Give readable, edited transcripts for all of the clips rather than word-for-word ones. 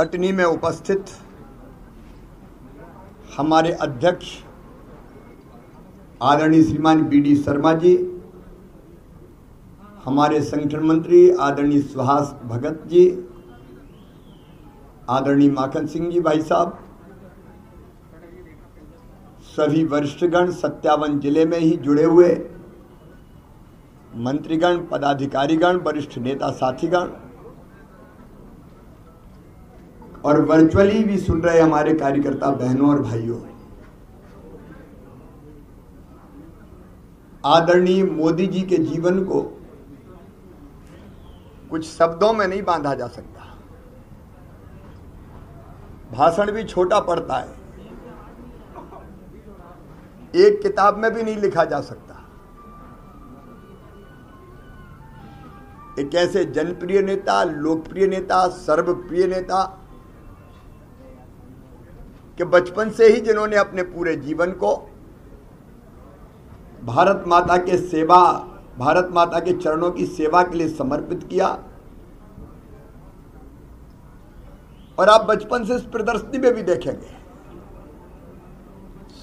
कटनी में उपस्थित हमारे अध्यक्ष आदरणीय श्रीमान बी.डी. शर्मा जी, हमारे संगठन मंत्री आदरणीय सुहास भगत जी, आदरणीय माखन सिंह जी भाई साहब, सभी वरिष्ठगण, 57 जिले में ही जुड़े हुए मंत्रीगण, पदाधिकारीगण, वरिष्ठ नेता साथीगण और वर्चुअली भी सुन रहे हमारे कार्यकर्ता बहनों और भाइयों, आदरणीय मोदी जी के जीवन को कुछ शब्दों में नहीं बांधा जा सकता। भाषण भी छोटा पड़ता है, एक किताब में भी नहीं लिखा जा सकता। एक ऐसे जनप्रिय नेता, लोकप्रिय नेता, सर्वप्रिय नेता कि बचपन से ही जिन्होंने अपने पूरे जीवन को भारत माता के चरणों की सेवा के लिए समर्पित किया, और आप बचपन से इस प्रदर्शनी में भी देखेंगे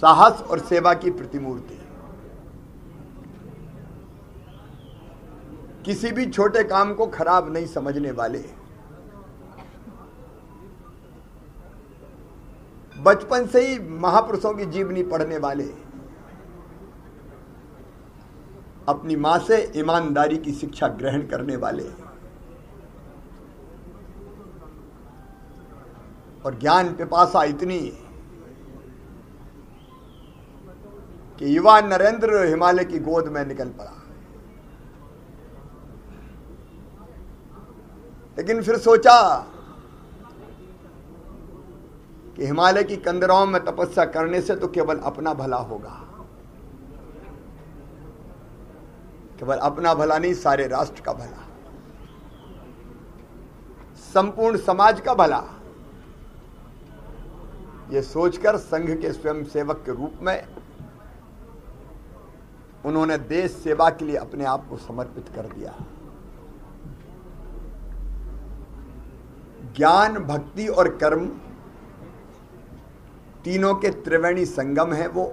साहस और सेवा की प्रतिमूर्ति। किसी भी छोटे काम को खराब नहीं समझने वाले, बचपन से ही महापुरुषों की जीवनी पढ़ने वाले, अपनी मां से ईमानदारी की शिक्षा ग्रहण करने वाले और ज्ञान पिपासा इतनी कि युवा नरेंद्र हिमालय की गोद में निकल पड़ा। लेकिन फिर सोचा कि हिमालय की कंदराओं में तपस्या करने से तो केवल अपना भला होगा, केवल अपना भला नहीं, सारे राष्ट्र का भला, संपूर्ण समाज का भला। यह सोचकर संघ के स्वयं सेवक के रूप में उन्होंने देश सेवा के लिए अपने आप को समर्पित कर दिया। ज्ञान, भक्ति और कर्म तीनों के त्रिवेणी संगम है वो।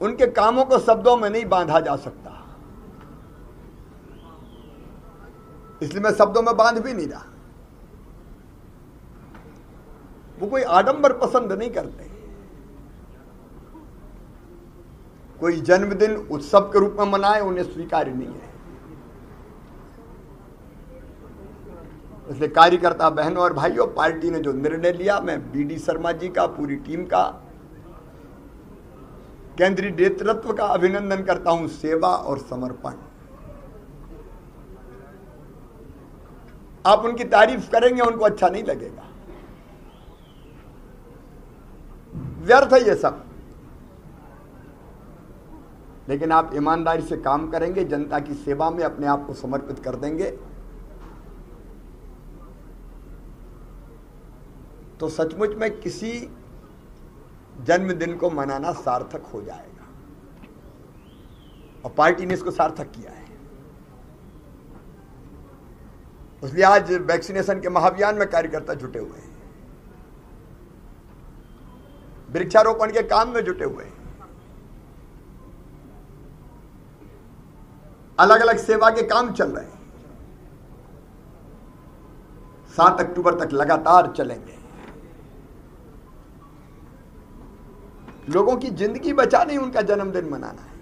उनके कामों को शब्दों में नहीं बांधा जा सकता, इसलिए मैं शब्दों में बांध भी नहीं रहा। वो कोई आडंबर पसंद नहीं करते, कोई जन्मदिन उत्सव के रूप में मनाए उन्हें स्वीकार्य नहीं है। इसलिए कार्यकर्ता बहनों और भाइयों, पार्टी ने जो निर्णय लिया, मैं बी.डी. शर्मा जी का, पूरी टीम का, केंद्रीय नेतृत्व का अभिनंदन करता हूं। सेवा और समर्पण, आप उनकी तारीफ करेंगे उनको अच्छा नहीं लगेगा, व्यर्थ है ये सब। लेकिन आप ईमानदारी से काम करेंगे, जनता की सेवा में अपने आप को समर्पित कर देंगे, तो सचमुच में किसी जन्मदिन को मनाना सार्थक हो जाएगा। और पार्टी ने इसको सार्थक किया है। इसलिए आज वैक्सीनेशन के महाअभियान में कार्यकर्ता जुटे हुए हैं, वृक्षारोपण के काम में जुटे हुए हैं, अलग अलग सेवा के काम चल रहे हैं, 7 अक्टूबर तक लगातार चलेंगे। लोगों की जिंदगी बचानी, उनका जन्मदिन मनाना है।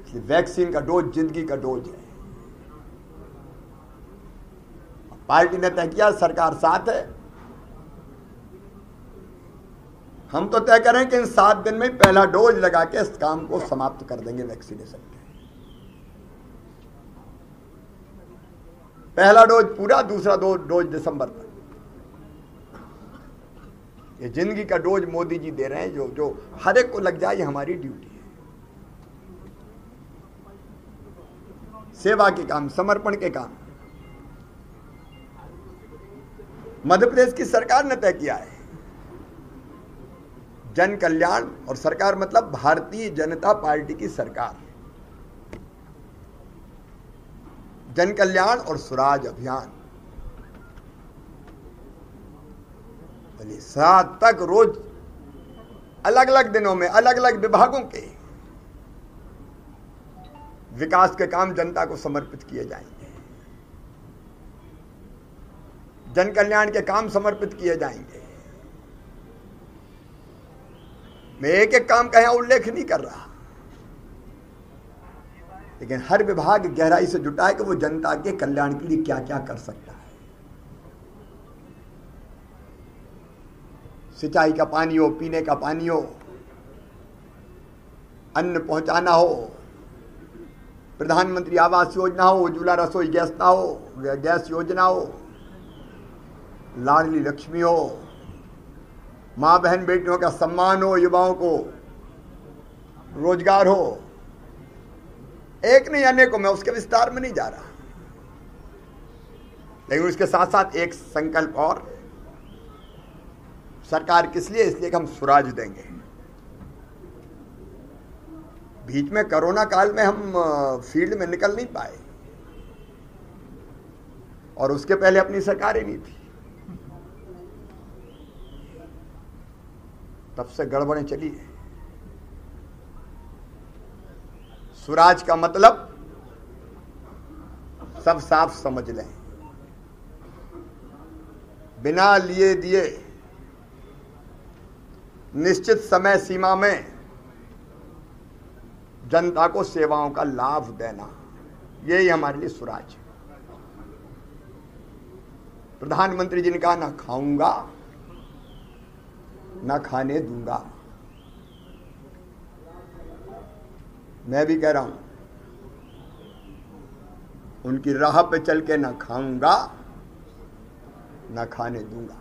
इसलिए वैक्सीन का डोज जिंदगी का डोज है। पार्टी ने तय किया, सरकार साथ है। हम तो तय करें कि इन 7 दिन में पहला डोज लगा के इस काम को समाप्त कर देंगे वैक्सीनेशन के। पहला डोज पूरा, दूसरा डोज दिसंबर तक। ये जिंदगी का डोज मोदी जी दे रहे हैं, जो हर एक को लग जाए, ये हमारी ड्यूटी है। सेवा के काम, समर्पण के काम मध्य प्रदेश की सरकार ने तय किया है। जन कल्याण, और सरकार मतलब भारतीय जनता पार्टी की सरकार। जन कल्याण और स्वराज अभियान 7 तक रोज अलग अलग दिनों में अलग अलग विभागों के विकास के काम जनता को समर्पित किए जाएंगे, जन कल्याण के काम समर्पित किए जाएंगे। मैं एक एक काम का यहां उल्लेख नहीं कर रहा, लेकिन हर विभाग गहराई से जुटा है कि वो जनता के कल्याण के लिए क्या क्या कर सकता है। सिंचाई का पानी हो, पीने का पानी हो, अन्न पहुंचाना हो, प्रधानमंत्री आवास योजना हो, उज्ज्वला रसोई गैस ना हो, गैस योजना हो, लाडली लक्ष्मी हो, मां बहन बेटियों का सम्मान हो, युवाओं को रोजगार हो, एक नहीं अनेकों, मैं उसके विस्तार में नहीं जा रहा, लेकिन उसके साथ साथ एक संकल्प और, सरकार किस लिए? इसलिए कि हम स्वराज देंगे। बीच में कोरोना काल में हम फील्ड में निकल नहीं पाए और उसके पहले अपनी सरकार ही नहीं थी, तब से गड़बड़ें चली है। स्वराज का मतलब सब साफ समझ लें, बिना लिए दिए निश्चित समय सीमा में जनता को सेवाओं का लाभ देना, यही हमारे लिए स्वराज है। प्रधानमंत्री जी ने कहा, ना खाऊंगा ना खाने दूंगा। मैं भी कह रहा हूं, उनकी राह पे चल के ना खाऊंगा ना खाने दूंगा।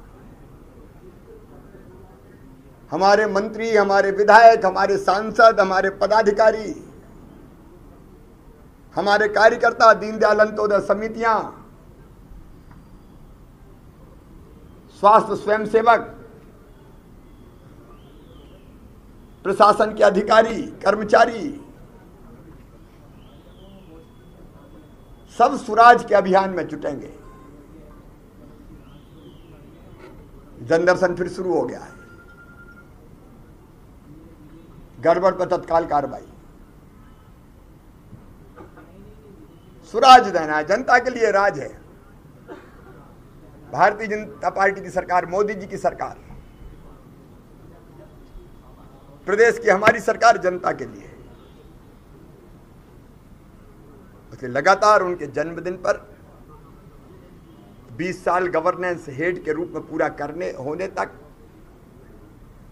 हमारे मंत्री, हमारे विधायक, हमारे सांसद, हमारे पदाधिकारी, हमारे कार्यकर्ता, दीनदयाल अंत्योदय समितियां, स्वास्थ्य स्वयंसेवक, प्रशासन के अधिकारी, कर्मचारी, सब स्वराज के अभियान में जुटेंगे। जनदर्शन फिर शुरू हो गया है, गड़बड़ पर तत्काल कार्रवाई। स्वराज देना है, जनता के लिए राज है। भारतीय जनता पार्टी की सरकार, मोदी जी की सरकार, प्रदेश की हमारी सरकार जनता के लिए, इसलिए लगातार उनके जन्मदिन पर 20 साल गवर्नेंस हेड के रूप में पूरा करने होने तक,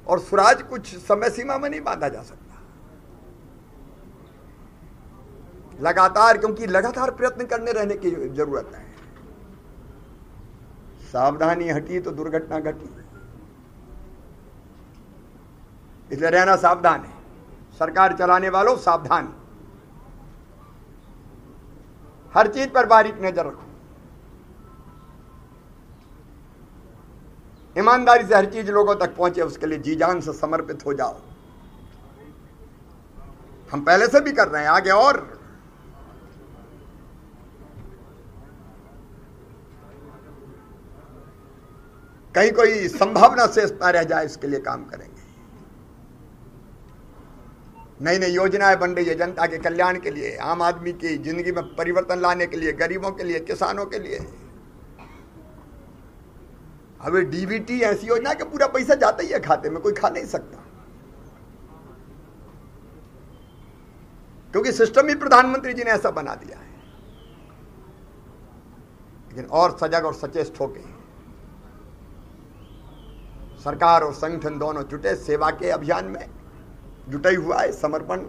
और स्वराज कुछ समय सीमा में नहीं बांधा जा सकता, लगातार, क्योंकि लगातार प्रयत्न करने रहने की जरूरत है। सावधानी हटी तो दुर्घटना घटी, इसलिए रहना सावधान है। सरकार चलाने वालों सावधान, हर चीज पर बारीक नजर रखो, ईमानदारी से हर चीज लोगों तक पहुंचे, उसके लिए जी जान से समर्पित हो जाओ। हम पहले से भी कर रहे हैं, आगे और। कहीं कोई संभावना शेष ना रह जाए, इसके लिए काम करेंगे। नई नई योजनाएं बन रही है जनता के कल्याण के लिए, आम आदमी की जिंदगी में परिवर्तन लाने के लिए, गरीबों के लिए, किसानों के लिए। अभी डीबीटी ऐसी योजना कि पूरा पैसा जाता ही है खाते में, कोई खा नहीं सकता, क्योंकि सिस्टम ही प्रधानमंत्री जी ने ऐसा बना दिया है। लेकिन और सजग और सचेत होके सरकार और संगठन दोनों जुटे, सेवा के अभियान में जुटा ही हुआ है, समर्पण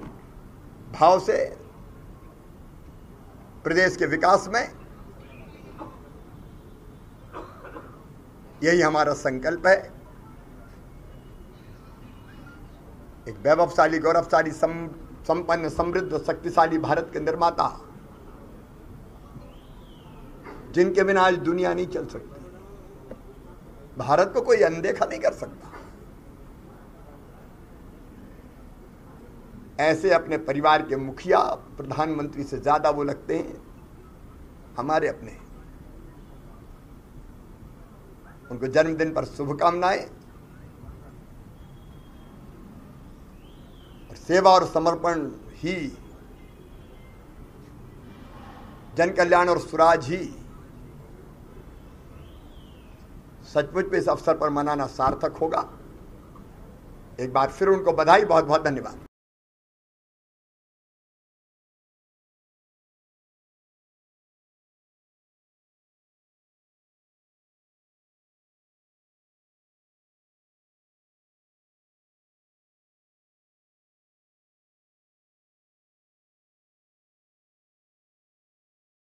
भाव से प्रदेश के विकास में। यही हमारा संकल्प है। एक वैभवशाली, गौरवशाली, संपन्न, समृद्ध, शक्तिशाली भारत के निर्माता, जिनके बिना आज दुनिया नहीं चल सकती। भारत को कोई अनदेखा नहीं कर सकता। ऐसे अपने परिवार के मुखिया, प्रधानमंत्री से ज्यादा वो लगते हैं हमारे अपने हैं। उनको जन्मदिन पर शुभकामनाएं। और सेवा और समर्पण ही, जन कल्याण और स्वराज ही सचमुच पे इस अवसर पर मनाना सार्थक होगा। एक बार फिर उनको बधाई, बहुत बहुत धन्यवाद।